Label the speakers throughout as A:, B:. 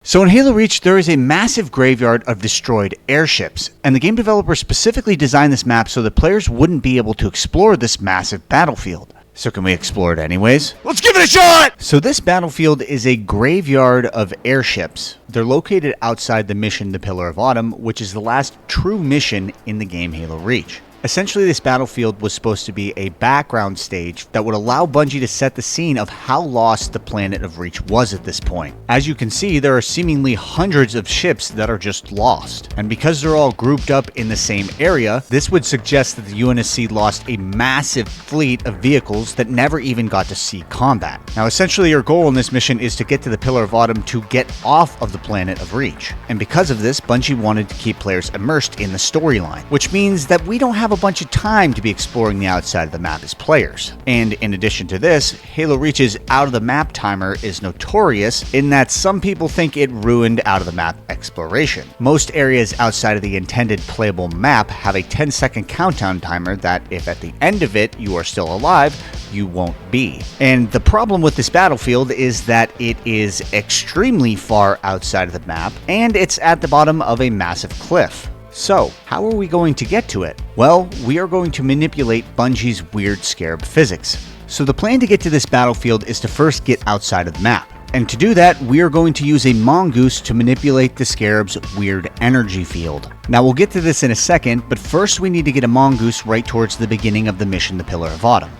A: So in Halo Reach, there is a massive graveyard of destroyed airships, and the game developer specifically designed this map so that players wouldn't be able to explore this massive battlefield. So can we explore it anyways? Let's give it a shot! So this battlefield is a graveyard of airships. They're located outside the mission The Pillar of Autumn, which is the last true mission in the game Halo Reach. Essentially, this battlefield was supposed to be a background stage that would allow Bungie to set the scene of how lost the planet of Reach was at this point. As you can see, there are seemingly hundreds of ships that are just lost. And because they're all grouped up in the same area, this would suggest that the UNSC lost a massive fleet of vehicles that never even got to see combat. Now, essentially, your goal in this mission is to get to the Pillar of Autumn to get off of the planet of Reach. And because of this, Bungie wanted to keep players immersed in the storyline, which means that we don't have a bunch of time to be exploring the outside of the map as players. And in addition to this, Halo Reach's out of the map timer is notorious in that some people think it ruined out of the map exploration. Most areas outside of the intended playable map have a 10-second countdown timer that if at the end of it you are still alive, you won't be. And the problem with this battlefield is that it is extremely far outside of the map and it's at the bottom of a massive cliff. So, how are we going to get to it? Well, we are going to manipulate Bungie's weird scarab physics. So the plan to get to this battlefield is to first get outside of the map. And to do that, we are going to use a mongoose to manipulate the scarab's weird energy field. Now we'll get to this in a second, but first we need to get a mongoose right towards the beginning of the mission The Pillar of Autumn.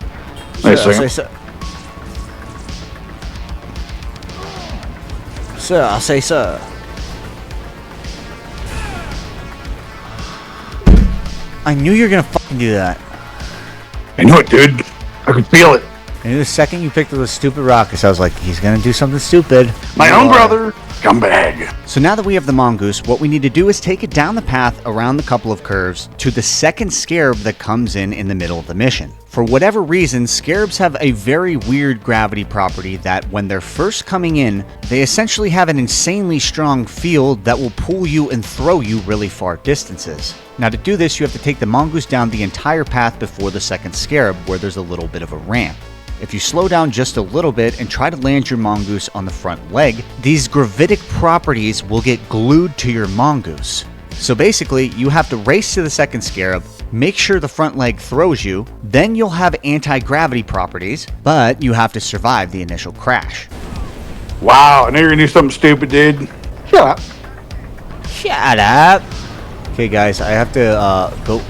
B: Sir, I say sir.
A: I knew you were gonna fucking do that.
C: I knew it, dude. I could feel it.
A: I knew the second you picked up the stupid rockets, I was like, he's gonna do something stupid.
C: My own brother, scumbag.
A: So now that we have the mongoose, what we need to do is take it down the path around the couple of curves to the second scarab that comes in the middle of the mission. For whatever reason, scarabs have a very weird gravity property that when they're first coming in, they essentially have an insanely strong field that will pull you and throw you really far distances. Now to do this, you have to take the mongoose down the entire path before the second scarab, where there's a little bit of a ramp. If you slow down just a little bit and try to land your mongoose on the front leg, these gravitic properties will get glued to your mongoose. So basically, you have to race to the second scarab, make sure the front leg throws you, then you'll have anti-gravity properties, but you have to survive the initial crash.
C: Wow, I knew you were gonna do something stupid, dude. Shut up.
A: Shut up! Okay guys, I have to go...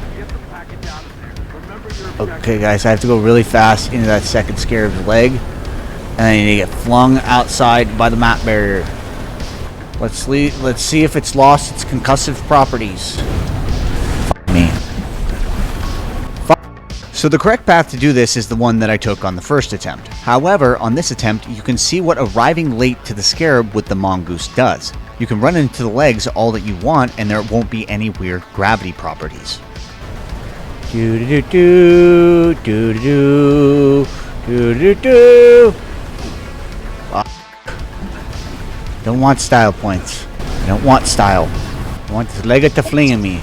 A: Okay guys, I have to go really fast into that second scarab's leg, and I need to get flung outside by the map barrier. Let's see if it's lost its concussive properties. Fuck me. Fuck. So the correct path to do this is the one that I took on the first attempt. However, on this attempt, you can see what arriving late to the scarab with the mongoose does. You can run into the legs all that you want, and there won't be any weird gravity properties. Do do do do do do do do. Don't want style points. I don't want style. I want this leg to fling at me.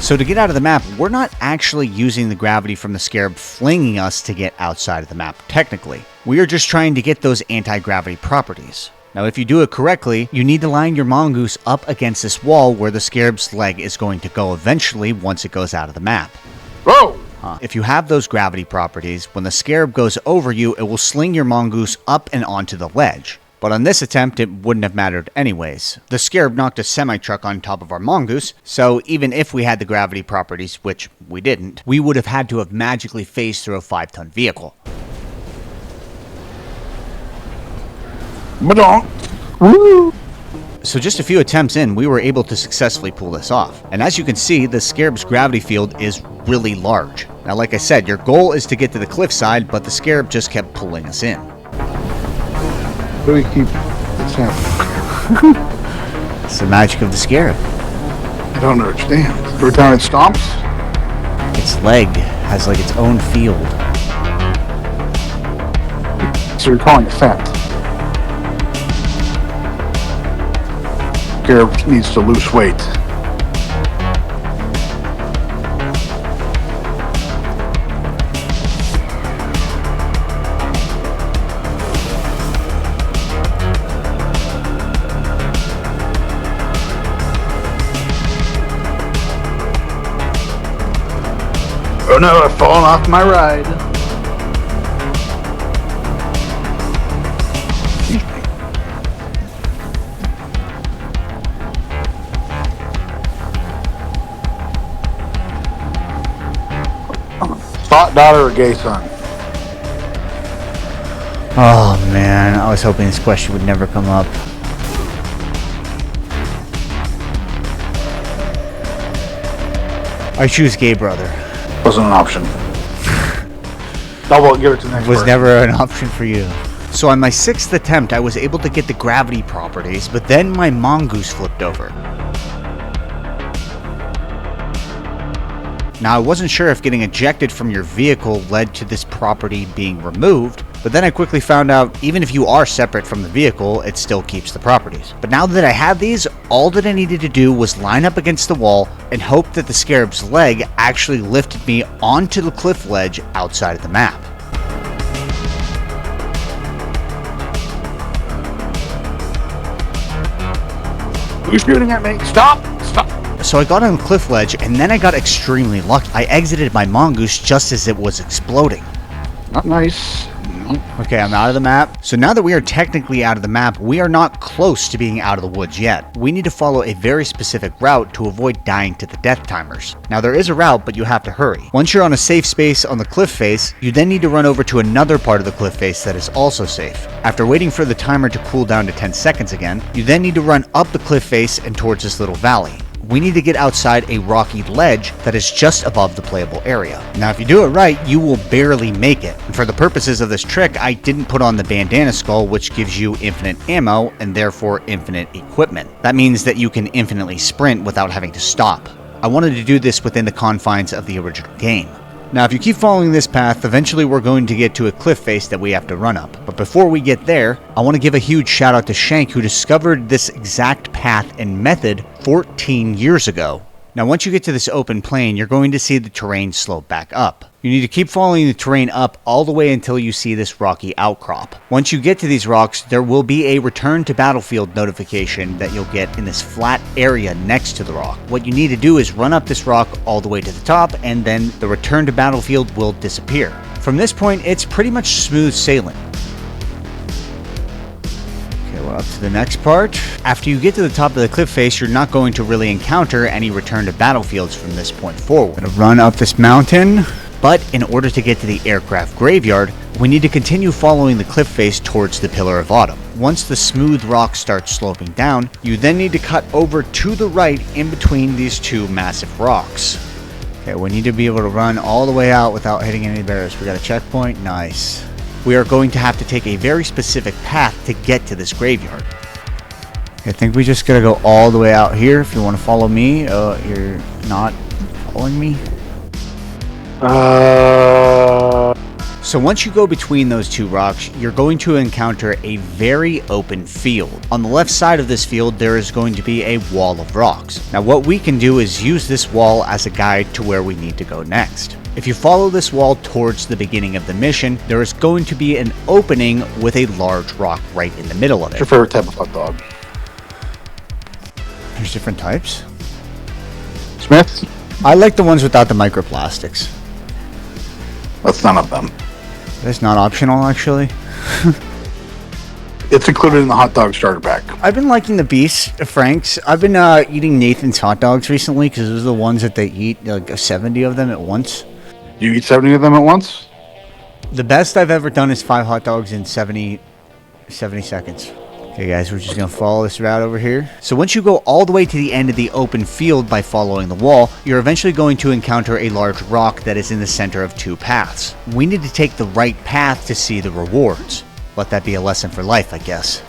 A: So to get out of the map, we're not actually using the gravity from the scarab flinging us to get outside of the map, technically. We are just trying to get those anti-gravity properties. Now if you do it correctly, you need to line your mongoose up against this wall where the scarab's leg is going to go eventually once it goes out of the map.
C: Whoa!
A: If you have those gravity properties, when the scarab goes over you, it will sling your mongoose up and onto the ledge. But on this attempt, it wouldn't have mattered anyways. The scarab knocked a semi-truck on top of our mongoose, so even if we had the gravity properties, which we didn't, we would have had to have magically phased through a 5-ton vehicle.
C: Badonk. Woo!
A: So just a few attempts in, we were able to successfully pull this off. And as you can see, the scarab's gravity field is really large. Now like I said, your goal is to get to the cliffside, but the scarab just kept pulling us in.
C: What do we keep this happening?
A: It's the magic of the scarab.
C: I don't understand. Every time it stomps?
A: Its leg has like its own field.
C: So you're calling it fat. Scarab needs to lose weight. Oh no, I've fallen off my ride. Excuse me. Thought daughter or gay son?
A: Oh man, I was hoping this question would never come up. I choose gay brother.
C: Wasn't an option. I won't give it to the next
A: Was
C: person.
A: never an option for you. So on my 6th attempt, I was able to get the gravity properties, but then my mongoose flipped over. Now I wasn't sure if getting ejected from your vehicle led to this property being removed, but then I quickly found out even if you are separate from the vehicle, it still keeps the properties. But now that I had these, all that I needed to do was line up against the wall and hope that the scarab's leg actually lifted me onto the cliff ledge outside of the map.
C: Who's shooting at me? Stop! Stop!
A: So I got on the cliff ledge and then I got extremely lucky. I exited my mongoose just as it was exploding.
C: Not nice.
A: Okay, I'm out of the map. So now that we are technically out of the map, we are not close to being out of the woods yet. We need to follow a very specific route to avoid dying to the death timers. Now there is a route, but you have to hurry. Once you're on a safe space on the cliff face, you then need to run over to another part of the cliff face that is also safe. After waiting for the timer to cool down to 10 seconds again, you then need to run up the cliff face and towards this little valley. We need to get outside a rocky ledge that is just above the playable area. Now if you do it right, you will barely make it. And for the purposes of this trick, I didn't put on the bandana skull, which gives you infinite ammo and therefore infinite equipment. That means that you can infinitely sprint without having to stop. I wanted to do this within the confines of the original game. Now if you keep following this path, eventually we're going to get to a cliff face that we have to run up. But before we get there, I want to give a huge shout out to Shank, who discovered this exact path and method 14 years ago. Now once you get to this open plain, you're going to see the terrain slope back up. You need to keep following the terrain up all the way until you see this rocky outcrop. Once you get to these rocks, there will be a return to battlefield notification that you'll get in this flat area next to the rock. What you need to do is run up this rock all the way to the top, and then the return to battlefield will disappear. From this point, it's pretty much smooth sailing. We're up to the next part. After you get to the top of the cliff face, you're not going to really encounter any return to battlefields from this point forward. Gonna run up this mountain, but in order to get to the aircraft graveyard, we need to continue following the cliff face towards the Pillar of Autumn. Once the smooth rock starts sloping down, you then need to cut over to the right in between these two massive rocks. Okay, we need to be able to run all the way out without hitting any barriers. We got a checkpoint, nice. We are going to have to take a very specific path to get to this graveyard. I think we just gotta go all the way out here. If you want to follow me, you're not following me. So once you go between those two rocks, you're going to encounter a very open field. On the left side of this field, there is going to be a wall of rocks. Now what we can do is use this wall as a guide to where we need to go next. If you follow this wall towards the beginning of the mission, there is going to be an opening with a large rock right in the middle of it.
C: What's your favorite type of hot dog?
A: There's different types.
C: Smith?
A: I like the ones without the microplastics.
C: That's none of them.
A: That's not optional, actually.
C: It's included in the hot dog starter pack.
A: I've been liking the Beast Franks. I've been eating Nathan's hot dogs recently because those are the ones that they eat, like 70 of them at once.
C: Do you eat 70 of them at once?
A: The best I've ever done is 5 hot dogs in 70 seconds. Okay guys, we're just going to follow this route over here. So once you go all the way to the end of the open field by following the wall, you're eventually going to encounter a large rock that is in the center of 2 paths. We need to take the right path to see the rewards. Let that be a lesson for life, I guess.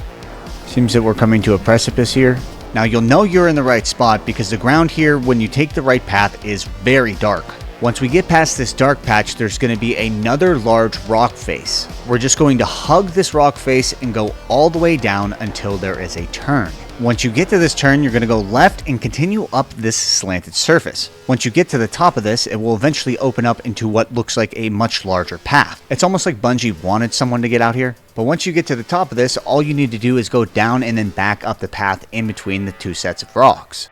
A: Seems that we're coming to a precipice here. Now you'll know you're in the right spot because the ground here, when you take the right path, is very dark. Once we get past this dark patch, there's going to be another large rock face. We're just going to hug this rock face and go all the way down until there is a turn. Once you get to this turn, you're going to go left and continue up this slanted surface. Once you get to the top of this, it will eventually open up into what looks like a much larger path. It's almost like Bungie wanted someone to get out here. But once you get to the top of this, all you need to do is go down and then back up the path in between the 2 sets of rocks.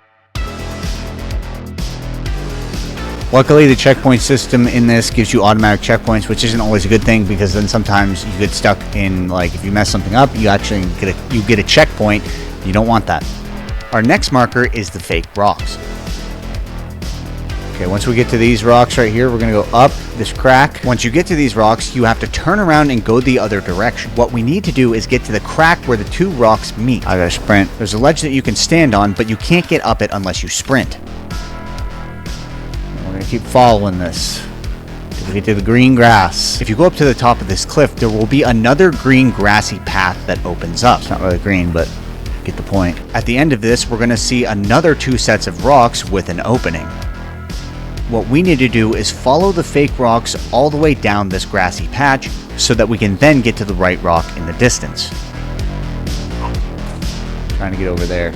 A: Luckily, the checkpoint system in this gives you automatic checkpoints, which isn't always a good thing because then sometimes you get stuck in, like, if you mess something up, you actually get a checkpoint. You don't want that. Our next marker is the fake rocks. Okay, once we get to these rocks right here, we're going to go up this crack. Once you get to these rocks, you have to turn around and go the other direction. What we need to do is get to the crack where the two rocks meet. I gotta sprint. There's a ledge that you can stand on, but you can't get up it unless you sprint. We're going to keep following this till we get to the green grass. If you go up to the top of this cliff, there will be another green grassy path that opens up. It's not really green, but get the point. At the end of this, we're going to see another 2 sets of rocks with an opening. What we need to do is follow the fake rocks all the way down this grassy patch so that we can then get to the right rock in the distance. Trying to get over there.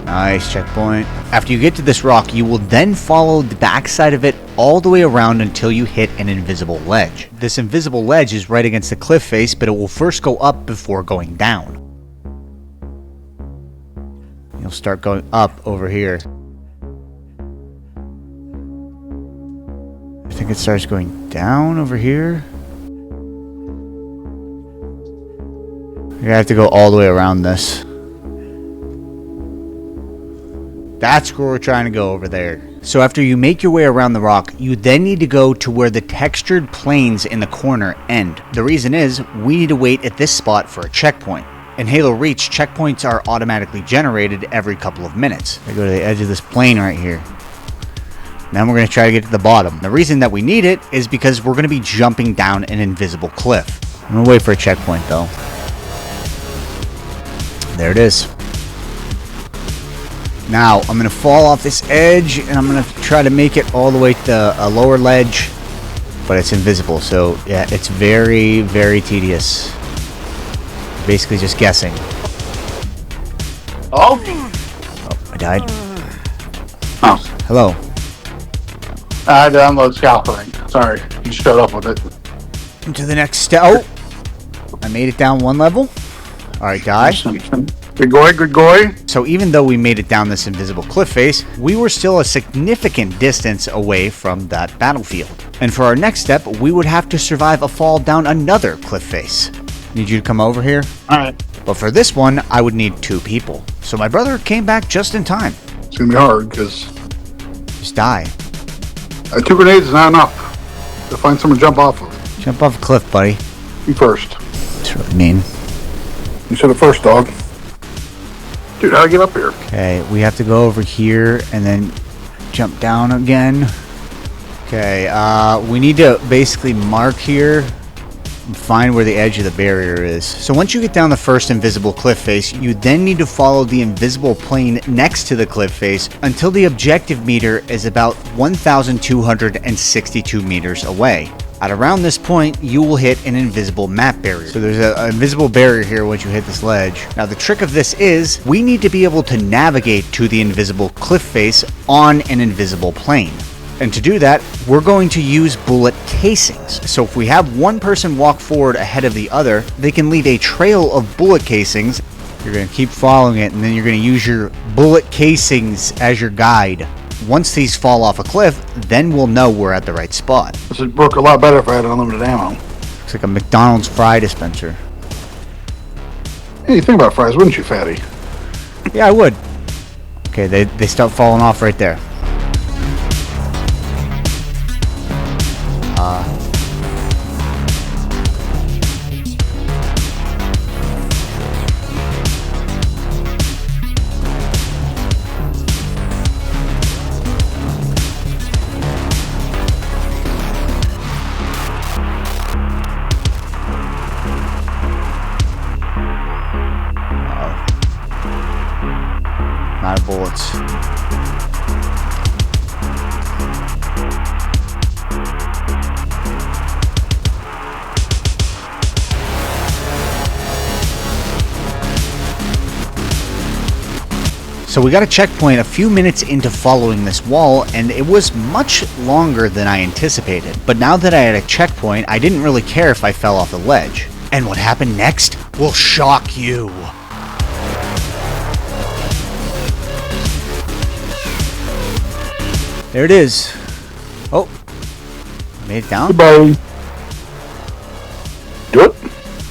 A: Nice checkpoint. After you get to this rock, you will then follow the backside of it all the way around until you hit an invisible ledge. This invisible ledge is right against the cliff face, but it will first go up before going down. You'll start going up over here. I think it starts going down over here. You're gonna have to go all the way around this. That's where we're trying to go over there. So after you make your way around the rock, you then need to go to where the textured planes in the corner end. The reason is, we need to wait at this spot for a checkpoint. In Halo Reach, checkpoints are automatically generated every couple of minutes. I go to the edge of this plane right here. Now we're going to try to get to the bottom. The reason that we need it is because we're going to be jumping down an invisible cliff. I'm going to wait for a checkpoint though. There it is. Now I'm going to fall off this edge and I'm going to try to make it all the way to a lower ledge, but it's invisible. So yeah, it's very, very tedious. Basically just guessing.
C: Oh,
A: I died.
C: oh.
A: Hello.
C: I had to unload scalping. Sorry, you showed up with it.
A: Into the next step. Oh! I made it down 1 level. Alright, die.
C: Good goy, good goy.
A: So even though we made it down this invisible cliff face, we were still a significant distance away from that battlefield. And for our next step, we would have to survive a fall down another cliff face. Need you to come over here?
C: Alright.
A: But for this one, I would need 2 people. So my brother came back just in time.
C: It's gonna be hard because
A: Just die.
C: 2 grenades is not enough to find someone to jump off of.
A: Jump off a cliff, buddy.
C: You first.
A: That's really mean.
C: You said it first, dog. Dude, how do I get up here?
A: Okay, we have to go over here and then jump down again. Okay, we need to basically mark here and find where the edge of the barrier is. So once you get down the first invisible cliff face, you then need to follow the invisible plane next to the cliff face until the objective meter is about 1,262 meters away. At around this point, you will hit an invisible map barrier. So there's an invisible barrier here once you hit this ledge. Now the trick of this is, we need to be able to navigate to the invisible cliff face on an invisible plane. And to do that, we're going to use bullet casings. So if we have one person walk forward ahead of the other, they can leave a trail of bullet casings. You're going to keep following it, and then you're going to use your bullet casings as your guide. Once these fall off a cliff, then we'll know we're at the right spot.
C: This would work a lot better if I had unlimited ammo.
A: Looks like a McDonald's fry dispenser.
C: Hey, you think about fries, wouldn't you, fatty?
A: Yeah, I would. Okay, they start falling off right there. Not of bullets. So we got a checkpoint a few minutes into following this wall, and it was much longer than I anticipated. But now that I had a checkpoint, I didn't really care if I fell off the ledge. And what happened next will shock you. There it is. Oh. I made it down.
C: Goodbye. Do it.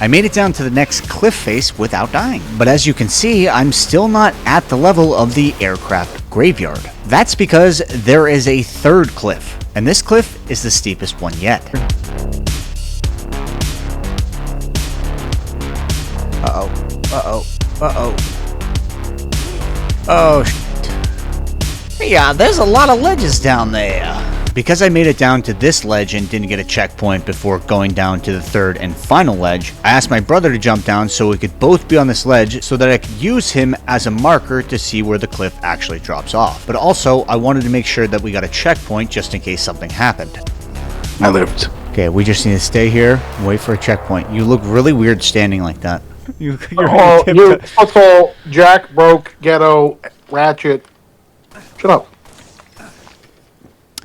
A: I made it down to the next cliff face without dying. But as you can see, I'm still not at the level of the aircraft graveyard. That's because there is a third cliff. And this cliff is the steepest one yet. Uh-oh. Uh-oh. Uh-oh. Oh, shit. Yeah, there's a lot of ledges down there. Because I made it down to this ledge and didn't get a checkpoint before going down to the third and final ledge, I asked my brother to jump down so we could both be on this ledge so that I could use him as a marker to see where the cliff actually drops off. But also, I wanted to make sure that we got a checkpoint just in case something happened.
C: I lived.
A: Okay, we just need to stay here, wait for a checkpoint. You look really weird standing like that. You're
C: Hustle, Jack, Broke, Ghetto, Ratchet. Shut up.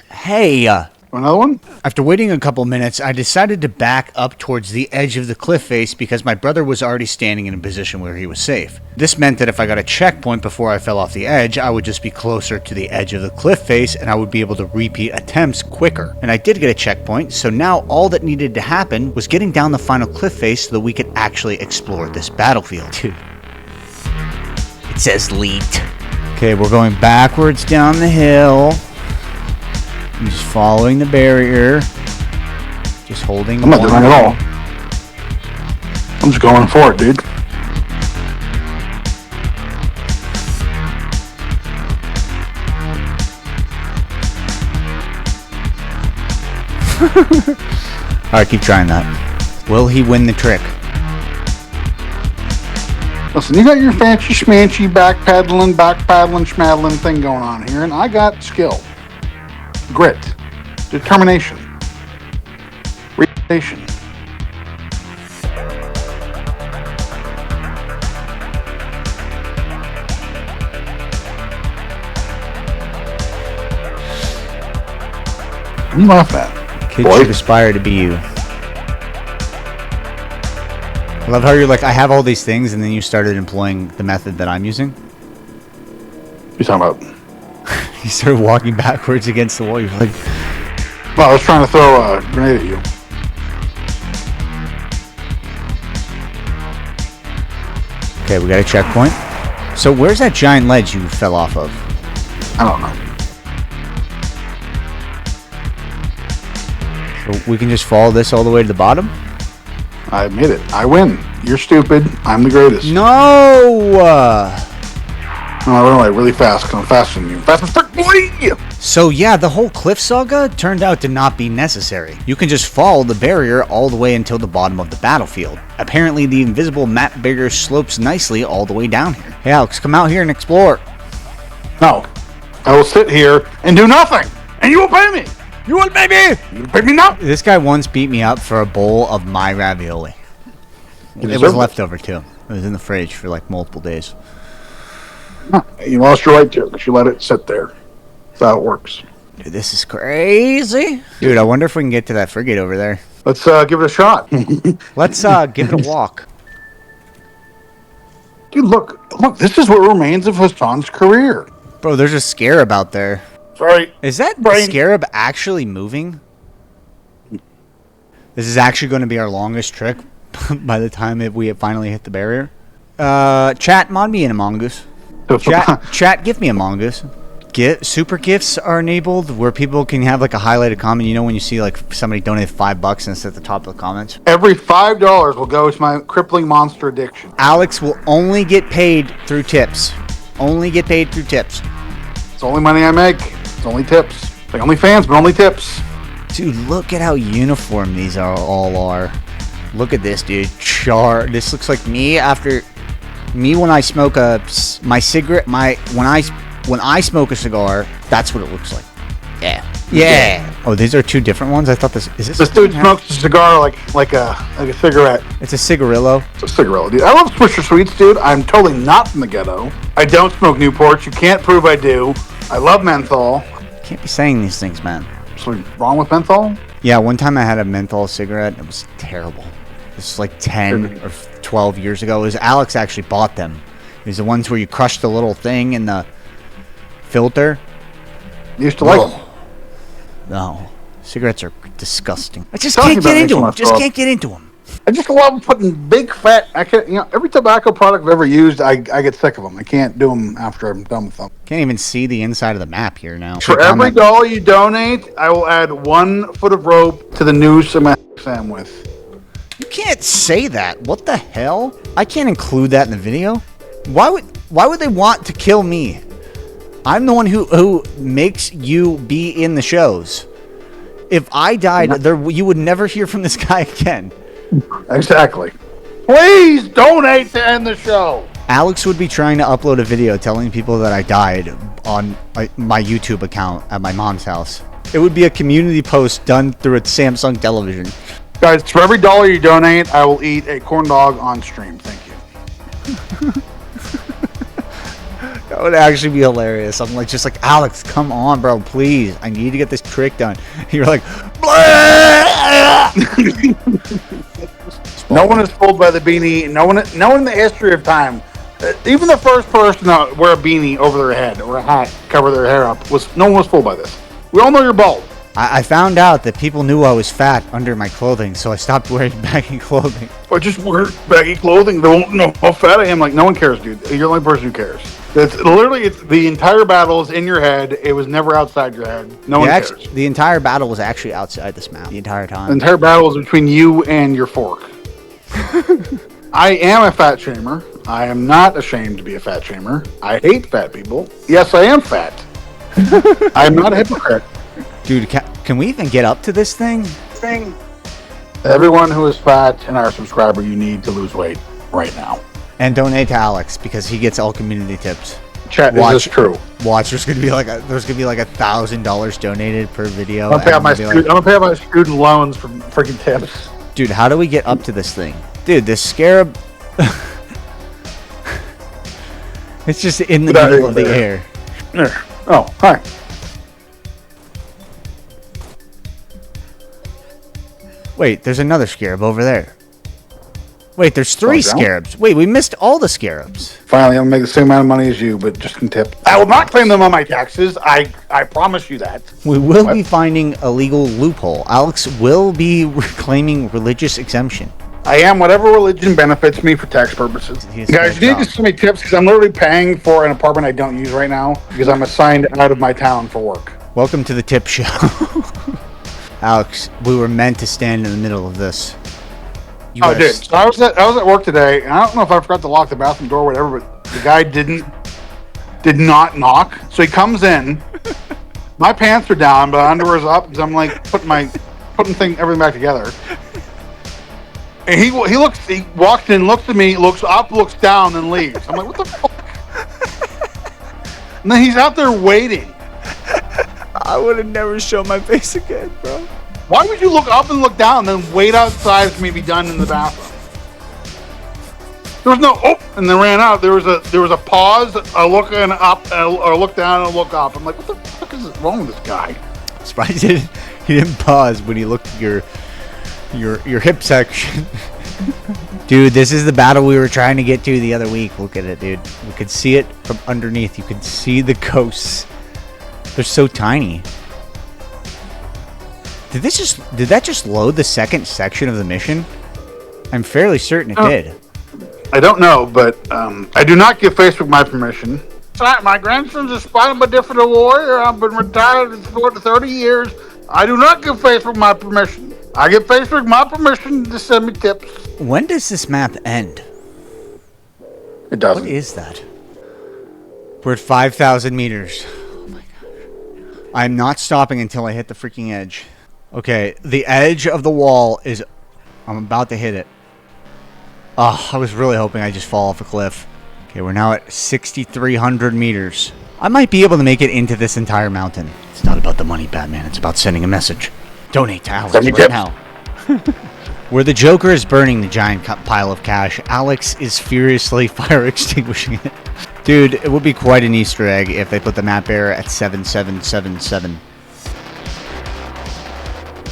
A: Hey,
C: Another one?
A: after waiting a couple minutes, I decided to back up towards the edge of the cliff face because my brother was already standing in a position where he was safe. This meant that if I got a checkpoint before I fell off the edge, I would just be closer to the edge of the cliff face and I would be able to repeat attempts quicker. And I did get a checkpoint, so now all that needed to happen was getting down the final cliff face so that we could actually explore this battlefield. Dude. It says leaked. Okay, we're going backwards down the hill. I'm just following the barrier. Just holding.
C: I'm not doing it at all. I'm just going for it, dude.
A: Alright, keep trying that. Will he win the trick?
C: Listen, you got your fancy schmancy back paddling, schmaddling thing going on here, and I got skill, grit, determination, reputation. I'm off that.
A: Kids should aspire to be you. I love how you're like, I have all these things, and then you started employing the method that I'm using.
C: What are you talking about?
A: You started walking backwards against the wall. You're like,
C: Well, I was trying to throw a grenade at you.
A: okay, we got a checkpoint. So where's that giant ledge you fell off of?
C: I don't know.
A: So we can just follow this all the way to the bottom?
C: I admit it. I win. You're stupid. I'm the greatest.
A: No!
C: I run away really fast because I'm faster than you. Fast as fuck, boy!
A: So yeah, the whole cliff saga turned out to not be necessary. You can just follow the barrier all the way until the bottom of the battlefield. Apparently the invisible map barrier slopes nicely all the way down here. Hey Alex, come out here and explore.
C: No. I will sit here and do nothing. And you will pay me.
A: You will pay me!
C: You will pay me now.
A: This guy once beat me up for a bowl of my ravioli. It was
C: deserve it.
A: leftover too. It was in the fridge for like multiple days.
C: You lost your right to because you let it sit there. That's how it works.
A: Dude, this is crazy. Dude, I wonder if we can get to that frigate over there.
C: Let's give it a shot.
A: Let's give it a walk.
C: Dude, look. This is what remains of Hassan's career.
A: Bro, there's a scarab out there.
C: Sorry.
A: Is that
C: Brain.
A: scarab actually moving? This is actually going to be our longest trick by the time we finally hit the barrier. Chat, mod me in a mongoose. Chat, give me a mongoose. Super gifts are enabled where people can have like a highlighted comment. You know when you see like somebody donated $5 and it's at the top of the comments?
C: Every $5 will go to my crippling monster addiction.
A: Alex will only get paid through tips. Only get paid through tips.
C: It's the only money I make. It's only tips. Like only fans, but only tips.
A: Dude, look at how uniform these all are. Look at this, dude. This looks like me after me when I smoke my cigarette. When I smoke a cigar, that's what it looks like. Yeah. Oh, these are two different ones. I thought this
C: dude smokes a cigar like a cigarette.
A: It's a cigarillo.
C: It's a cigarillo, dude. I love Swisher Sweets, dude. I'm totally not from the ghetto. I don't smoke Newports. You can't prove I do. I love menthol.
A: Can't be saying these things, man.
C: Something wrong with menthol?
A: Yeah, one time I had a menthol cigarette. It was terrible. This was like 10 or 12 years ago. It was Alex actually bought them. It was the ones where you crush the little thing in the filter.
C: You used to like them.
A: No. Cigarettes are disgusting. I just
C: Talking
A: can't get
C: about
A: into them.
C: making
A: Just
C: myself-
A: can't get into them.
C: I just love putting big fat. Every tobacco product I've ever used, I get sick of them. I can't do them after I'm done with them.
A: Can't even see the inside of the map here now.
C: For every dollar you donate, I will add 1 foot of rope to the noose I'm with.
A: You can't say that. What the hell? I can't include that in the video. Why would they want to kill me? I'm the one who makes you be in the shows. If I died, you would never hear from this guy again.
C: Exactly. Please donate to end the show.
A: Alex would be trying to upload a video telling people that I died on my YouTube account at my mom's house. It would be a community post done through a Samsung television.
C: Guys, for every dollar you donate, I will eat a corn dog on stream. Thank you.
A: That would actually be hilarious. I'm like, just like, Alex, come on, bro, please. I need to get this trick done. You're like,
C: no one is fooled by the beanie. No one in the history of time, even the first person to wear a beanie over their head or a hat, cover their hair up, no one was fooled by this. We all know you're bald.
A: I found out that people knew I was fat under my clothing, so I stopped wearing baggy clothing.
C: Or just wear baggy clothing. They won't know how fat I am. Like, no one cares, dude. You're the only person who cares. It's the entire battle is in your head. It was never outside your head. No one cares.
A: The entire battle was actually outside this map the entire time.
C: The entire battle is between you and your fork. I am a fat shamer. I am not ashamed to be a fat shamer. I hate fat people. Yes, I am fat. I am not a hypocrite.
A: Dude, can we even get up to this thing?
C: Everyone who is fat and our subscriber, you need to lose weight right now.
A: And donate to Alex because he gets all community tips.
C: Chat, this is true.
A: Watch, there's gonna be like $1,000 donated per video.
C: I'm gonna pay out my student loans from freaking tips.
A: Dude, how do we get up to this thing? Dude, this scarab. It's just in the middle of the air.
C: Oh, hi.
A: Wait, there's another scarab over there. Wait, there's 3 scarabs. Wait, we missed all the scarabs.
C: Finally, I'm gonna make the same amount of money as you, but just in tip. I will not claim them on my taxes. I promise you that.
A: We will be finding a legal loophole. Alex will be claiming religious exemption.
C: I am whatever religion benefits me for tax purposes. Guys, you need to send me tips because I'm literally paying for an apartment I don't use right now because I'm assigned out of my town for work.
A: Welcome to the tip show. Alex, we were meant to stand in the middle of this.
C: Dude. So I was at work today, and I don't know if I forgot to lock the bathroom door or whatever, but the guy did not knock. So he comes in. My pants are down, but underwear's up because I'm like putting everything back together. And he walks in, looks at me, looks up, looks down, and leaves. I'm like, what the fuck? And then he's out there waiting.
A: I would have never shown my face again, bro.
C: Why would you look up and look down, then wait outside for me to be done in the bathroom? There was no and then ran out. There was a pause, a looking up, or a look down and a look up. I'm like, what the fuck is wrong with this guy?
A: I'm surprised he didn't pause when he looked at your hip section. Dude, this is the battle we were trying to get to the other week. Look at it, dude. We could see it from underneath. You could see the ghosts. They're so tiny. Did that just load the second section of the mission? I'm fairly certain it did.
C: I don't know, but I do not give Facebook my permission. My grandson's a spine but different warrior. I've been retired for 30 years. I do not give Facebook my permission. I give Facebook my permission to send me tips.
A: When does this map end?
C: It doesn't.
A: What is that? We're at 5,000 meters. Oh my gosh. I'm not stopping until I hit the freaking edge. Okay, the edge of the wall is... I'm about to hit it. Oh, I was really hoping I just fall off a cliff. Okay, we're now at 6,300 meters. I might be able to make it into this entire mountain. It's not about the money, Batman. It's about sending a message. Donate to Alex right now. Where the Joker is burning the giant pile of cash, Alex is furiously fire extinguishing it. Dude, it would be quite an Easter egg if they put the map error at 7777.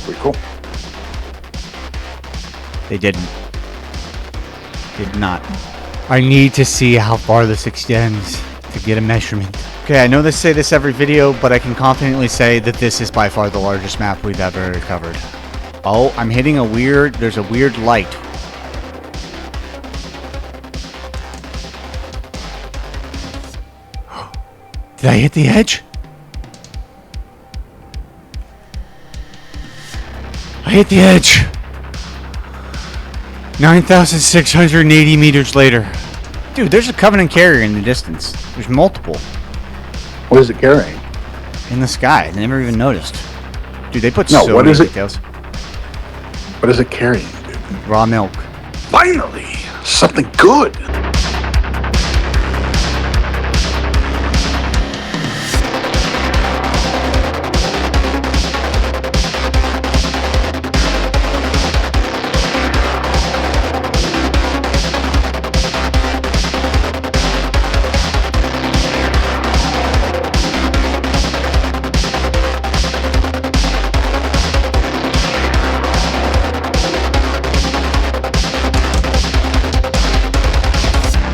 C: Pretty cool.
A: They didn't. Did not. I need to see how far this extends. to get a measurement. Okay, I know they say this every video, but I can confidently say that this is by far the largest map we've ever covered. Oh, I'm hitting there's a weird light. Did I hit the edge? I hit the edge. 9,680 meters later. Dude, there's a Covenant carrier in the distance. There's multiple.
C: What is it carrying?
A: In the sky. I never even noticed. Dude, they put
C: No,
A: so
C: what
A: many
C: is it?
A: details.
C: What is it carrying, dude?
A: Raw milk.
C: Finally, something good.